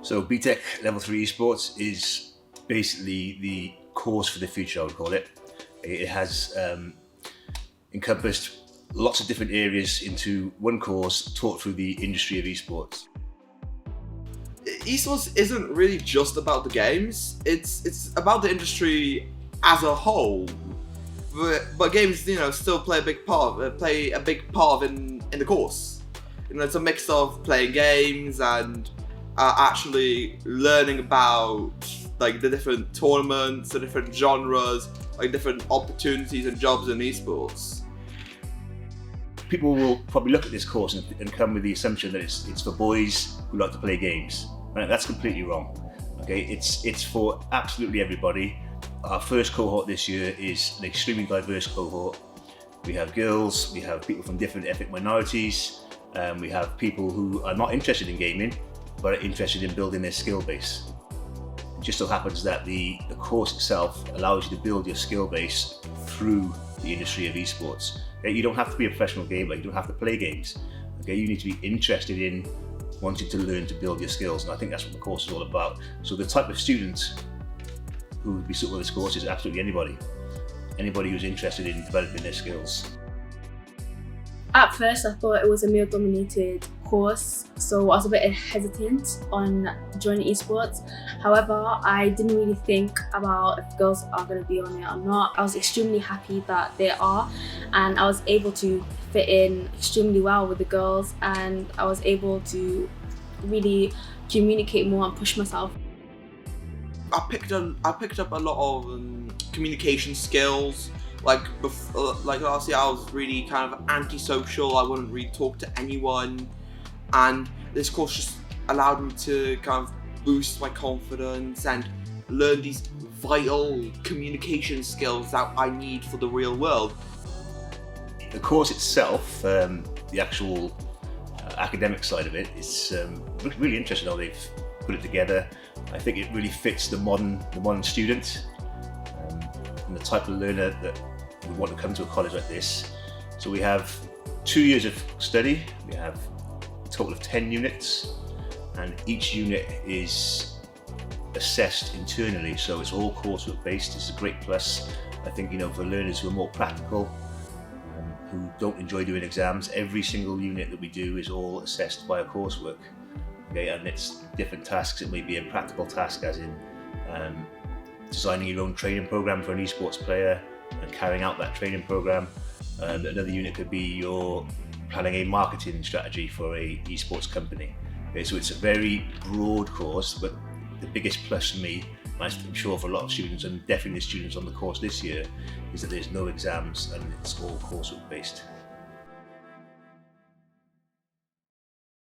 So BTEC Level 3 Esports is basically the course for the future, I would call it. It has encompassed lots of different areas into one course taught through the industry of esports. Esports isn't really just about the games, it's about the industry as a whole. But games, still play a big part in the course. It's a mix of playing games and actually learning about like the different tournaments, the different genres, like different opportunities and jobs in esports. People will probably look at this course and come with the assumption that it's for boys who like to play games. Right? That's completely wrong. Okay, it's for absolutely everybody. Our first cohort this year is an extremely diverse cohort. We have girls, we have people from different ethnic minorities, we have people who are not interested in gaming, but are interested in building their skill base. It just so happens that the course itself allows you to build your skill base through the industry of esports. Okay? You don't have to be a professional gamer, you don't have to play games. Okay? You need to be interested in wanting to learn to build your skills, and I think that's what the course is all about. So the type of student who would be suitable for this course is absolutely anybody who's interested in developing their skills. At first I thought it was a male dominated course, so I was a bit hesitant on joining esports. However, I didn't really think about if girls are going to be on it or not. I was extremely happy that they are, and I was able to fit in extremely well with the girls, and I was able to really communicate more and push myself. I picked up a lot of communication skills. Like last year, I was really kind of antisocial. I wouldn't really talk to anyone, and this course just allowed me to kind of boost my confidence and learn these vital communication skills that I need for the real world. The course itself, the actual academic side of it, is really interesting how they've put it together. I think it really fits the modern student and the type of learner that would want to come to a college like this. So we have 2 years of study, we have a total of 10 units, and each unit is assessed internally, so it's all coursework based. It's a great plus, I think, for learners who are more practical, who don't enjoy doing exams. Every single unit that we do is all assessed via coursework. Okay, and it's different tasks. It may be a practical task, as in designing your own training program for an esports player and carrying out that training program. Another unit could be you're planning a marketing strategy for a esports company. Okay, so it's a very broad course, but the biggest plus for me, and I'm sure for a lot of students, and definitely the students on the course this year, is that there's no exams and it's all coursework based.